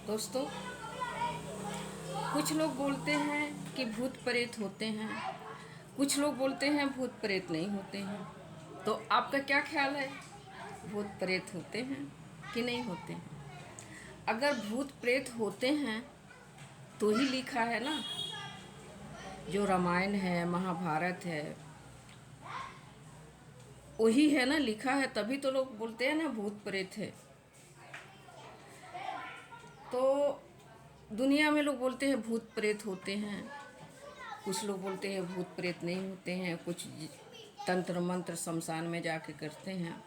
दोस्तों, कुछ लोग बोलते हैं कि भूत प्रेत होते हैं, कुछ लोग बोलते हैं भूत प्रेत नहीं होते हैं। तो आपका क्या ख्याल है, भूत प्रेत होते हैं कि नहीं होते हैं? अगर भूत प्रेत होते हैं तो ही लिखा है ना, जो रामायण है, महाभारत है, वही है ना, लिखा है, तभी तो लोग बोलते हैं ना भूत प्रेत है। तो दुनिया में लोग बोलते हैं भूत प्रेत होते हैं, कुछ लोग बोलते हैं भूत प्रेत नहीं होते हैं, कुछ तंत्र मंत्र शमशान में जाके करते हैं,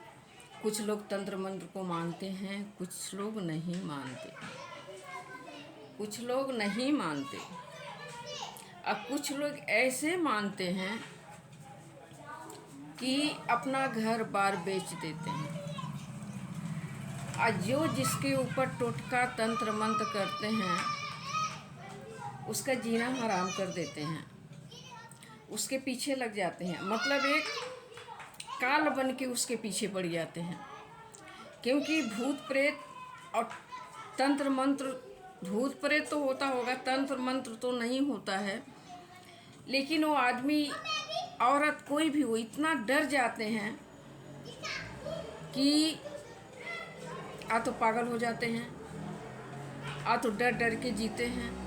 कुछ लोग तंत्र मंत्र को मानते हैं, कुछ लोग नहीं मानते, कुछ लोग नहीं मानते। अब कुछ लोग ऐसे मानते हैं कि अपना घर बार बेच देते हैं, और जो जिसके ऊपर टोटका तंत्र मंत्र करते हैं उसका जीना हराम कर देते हैं, उसके पीछे लग जाते हैं। मतलब एक काल बन के उसके पीछे पड़ जाते हैं, क्योंकि भूत प्रेत और तंत्र मंत्र, भूत प्रेत तो होता होगा, तंत्र मंत्र तो नहीं होता है, लेकिन वो आदमी औरत कोई भी हो इतना डर जाते हैं कि आ तो पागल हो जाते हैं, आ तो डर डर के जीते हैं,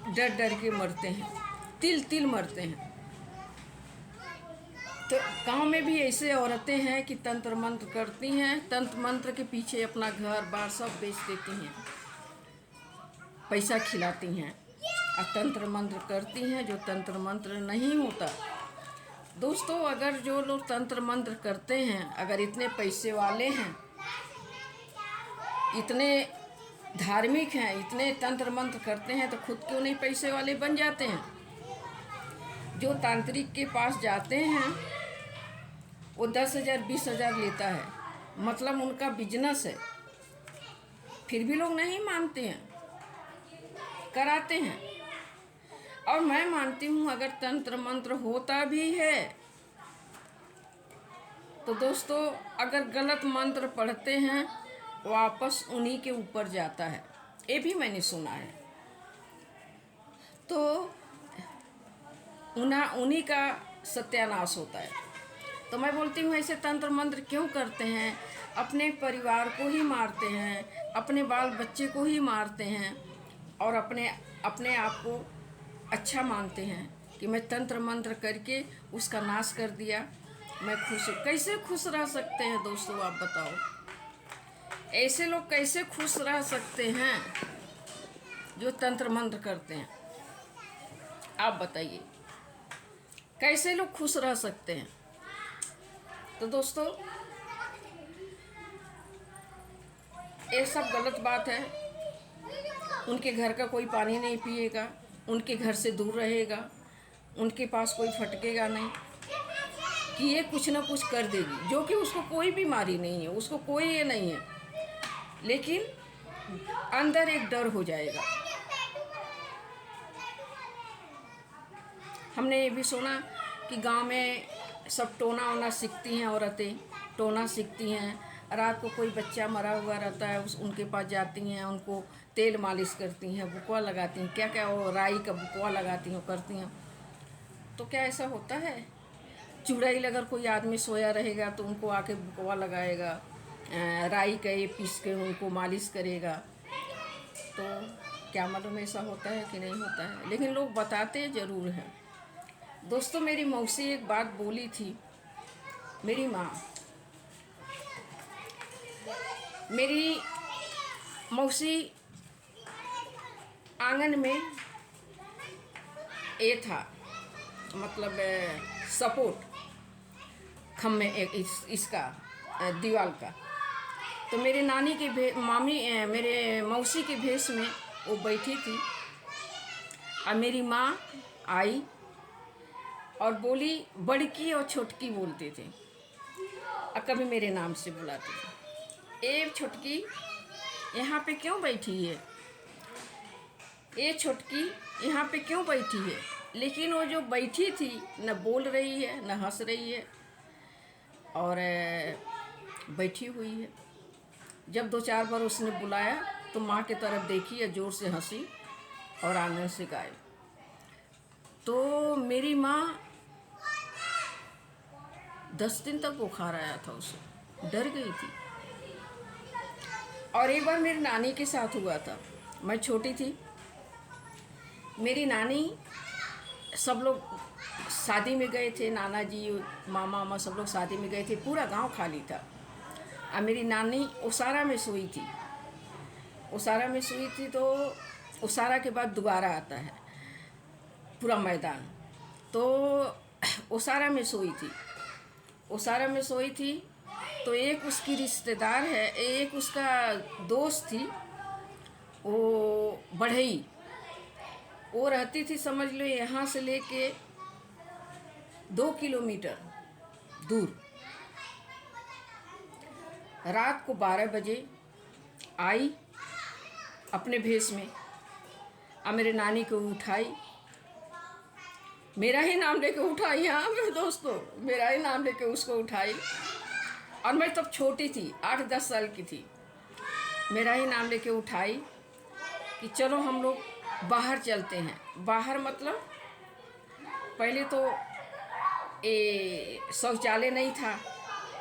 डर डर के मरते हैं, तिल तिल मरते हैं। तो गांव में भी ऐसे औरतें हैं कि तंत्र मंत्र करती हैं, तंत्र मंत्र के पीछे अपना घर बार सब बेच देती हैं, पैसा खिलाती हैं और तंत्र मंत्र करती हैं, जो तंत्र मंत्र नहीं होता। दोस्तों, अगर जो लोग तंत्र मंत्र करते हैं, अगर इतने पैसे वाले हैं, इतने धार्मिक हैं, इतने तंत्र मंत्र करते हैं, तो खुद क्यों नहीं पैसे वाले बन जाते हैं? जो तांत्रिक के पास जाते हैं वो 10,000 20,000 लेता है, मतलब उनका बिजनेस है, फिर भी लोग नहीं मानते हैं, कराते हैं। और मैं मानती हूँ अगर तंत्र मंत्र होता भी है तो दोस्तों, अगर गलत मंत्र पढ़ते हैं वापस उन्हीं के ऊपर जाता है, ये भी मैंने सुना है। तो उन्हीं का सत्यानाश होता है। तो मैं बोलती हूँ ऐसे तंत्र मंत्र क्यों करते हैं? अपने परिवार को ही मारते हैं, अपने बाल बच्चे को ही मारते हैं, और अपने आप को अच्छा मानते हैं कि मैं तंत्र मंत्र करके उसका नाश कर दिया, मैं खुश हूँ। कैसे खुश रह सकते हैं दोस्तों, आप बताओ? ऐसे लोग कैसे खुश रह सकते हैं जो तंत्र मंत्र करते हैं? आप बताइए, कैसे लोग खुश रह सकते हैं? तो दोस्तों, ये सब गलत बात है। उनके घर का कोई पानी नहीं पिएगा, उनके घर से दूर रहेगा, उनके पास कोई फटकेगा नहीं कि ये कुछ ना कुछ कर देगी, जो कि उसको कोई बीमारी नहीं है, उसको कोई ये नहीं है, लेकिन अंदर एक डर हो जाएगा। हमने ये भी सुना कि गांव में सब टोना वोना सीखती हैं, औरतें टोना सीखती हैं। रात को कोई बच्चा मरा हुआ रहता है, उनके पास जाती हैं, उनको तेल मालिश करती हैं, बुकवा लगाती हैं, क्या क्या वो राई का बुकवा लगाती हैं, करती हैं। तो क्या ऐसा होता है? चुड़ैल अगर कोई आदमी सोया रहेगा तो उनको आके बुकवा लगाएगा, राई का ये पीस के उनको मालिश करेगा। तो क्या मालूम ऐसा होता है कि नहीं होता है, लेकिन लोग बताते ज़रूर हैं। दोस्तों, मेरी मौसी एक बात बोली थी, मेरी माँ, मेरी मौसी आंगन में ये था, मतलब सपोर्ट खम्भे एक इसका दीवार का। तो मेरे नानी के मेरे मौसी के भेष में वो बैठी थी, और मेरी माँ आई और बोली, बड़की और छोटकी बोलते थे, और कभी मेरे नाम से बुलाते थे, ए छोटकी यहाँ पे क्यों बैठी है, ए छोटकी यहाँ पे क्यों बैठी है? लेकिन वो जो बैठी थी न बोल रही है, न हंस रही है, और बैठी हुई है। जब 2-4 बार उसने बुलाया तो माँ की तरफ देखी और ज़ोर से हंसी और आंगन से गायब। तो मेरी माँ 10 दिन तक बुखार आया था उसे, डर गई थी। और एक बार मेरी नानी के साथ हुआ था, मैं छोटी थी। मेरी नानी, सब लोग शादी में गए थे, नाना जी मामा मामा सब लोग शादी में गए थे, पूरा गांव खाली था। और मेरी नानी उसारा में सोई थी। उसारा में सोई थी तो उसारा के बाद दोबारा आता है पूरा मैदान। तो उसारा में सोई थी। उसारा में सोई थी तो एक उसकी रिश्तेदार है, एक उसका दोस्त थी, वो बढ़ई, वो रहती थी समझ लो यहाँ से लेके 2 किलोमीटर दूर। रात को 12 बजे आई अपने भेष में, और मेरे नानी को उठाई, मेरा ही नाम लेके उठाई। हाँ मेरे दोस्तों, मेरा ही नाम लेके उसको उठाई। और मैं तब छोटी थी, 8-10 साल की थी। मेरा ही नाम लेके उठाई कि चलो हम लोग बाहर चलते हैं। बाहर मतलब पहले तो शौचालय नहीं था,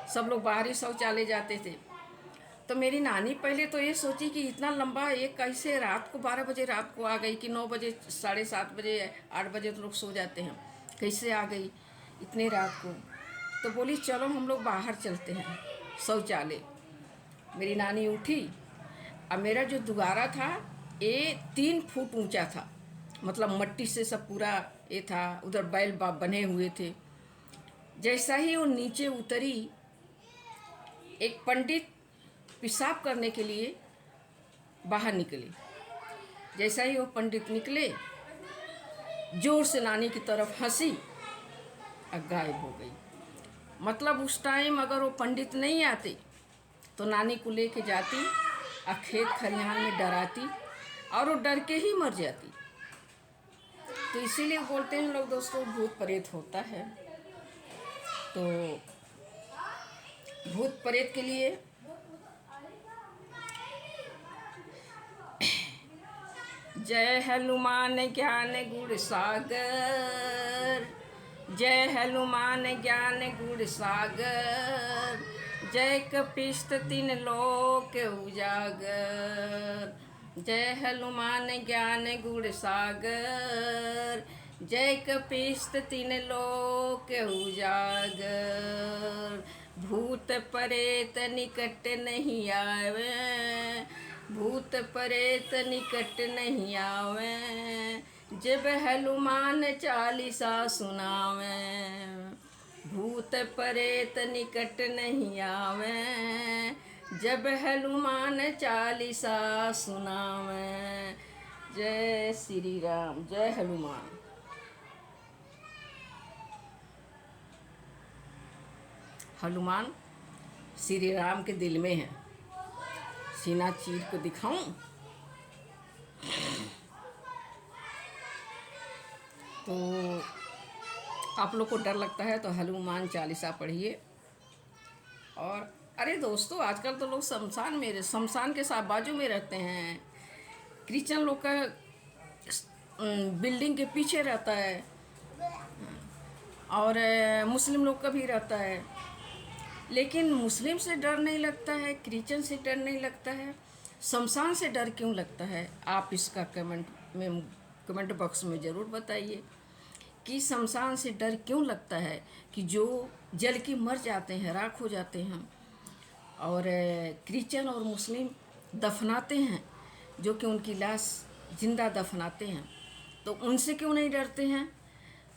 सब लोग बाहर ही शौचालय जाते थे। तो मेरी नानी पहले तो ये सोची कि इतना लंबा ये कैसे रात को 12 बजे रात को आ गई, कि 9 बजे 7:30 बजे 8 बजे तो लोग सो जाते हैं, कैसे आ गई इतने रात को। तो बोली चलो हम लोग बाहर चलते हैं शौचालय। मेरी नानी उठी, और मेरा जो दुआरा था ये 3 फुट ऊंचा था, मतलब मट्टी से सब पूरा ये था, उधर बैल बने हुए थे। जैसा ही वो नीचे उतरी, एक पंडित पेशाब करने के लिए बाहर निकले। जैसा ही वो पंडित निकले, जोर से नानी की तरफ हंसी और गायब हो गई। मतलब उस टाइम अगर वो पंडित नहीं आते तो नानी को लेके जाती और खेत खलिहान में डराती, और वो डर के ही मर जाती। तो इसीलिए बोलते हैं लोग दोस्तों, भूत प्रेत होता है। तो भूत प्रेत के लिए जय हनुमान ज्ञान गुण सागर, जय हनुमान ज्ञान गुण सागर, जय कपीस तीन लोक उजागर। जय हनुमान ज्ञान गुण सागर, जय कपीस तीन लोक उजागर। भूत प्रेत निकट नहीं आवे, भूत प्रेत निकट नहीं आवे, जब हनुमान चालीसा सुनावे। भूत प्रेत निकट नहीं आवे, जब हनुमान चालीसा सुनावे। जय श्री राम, जय हनुमान। हनुमान श्री राम के दिल में है। सीना चीर को दिखाऊं तो आप लोग को डर लगता है तो हनुमान चालीसा पढ़िए। और अरे दोस्तों, आजकल तो लोग शमशान के साथ बाजू में रहते हैं। क्रिश्चियन लोग का बिल्डिंग के पीछे रहता है, और मुस्लिम लोग का भी रहता है। लेकिन मुस्लिम से डर नहीं लगता है, क्रिश्चियन से डर नहीं लगता है, शमशान से डर क्यों लगता है? आप इसका कमेंट बॉक्स में ज़रूर बताइए कि शमशान से डर क्यों लगता है, कि जो जल के मर जाते हैं, राख हो जाते हैं। और क्रिश्चियन और मुस्लिम दफनाते हैं, जो कि उनकी लाश जिंदा दफनाते हैं, तो उनसे क्यों नहीं डरते हैं?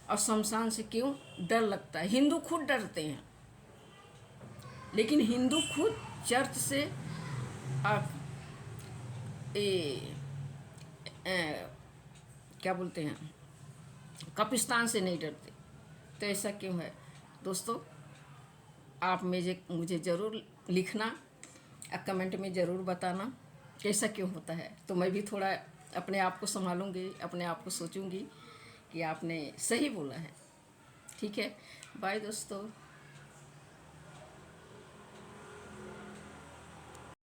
और शमशान से क्यों डर लगता है? हिंदू खुद डरते हैं, लेकिन हिंदू खुद चर्च से क्या बोलते हैं, कब्रिस्तान से नहीं डरते। तो ऐसा क्यों है दोस्तों? आप मुझे ज़रूर लिखना, कमेंट में ज़रूर बताना कैसा क्यों होता है। तो मैं भी थोड़ा अपने आप को संभालूंगी, अपने आप को सोचूंगी कि आपने सही बोला है। ठीक है, बाय दोस्तों।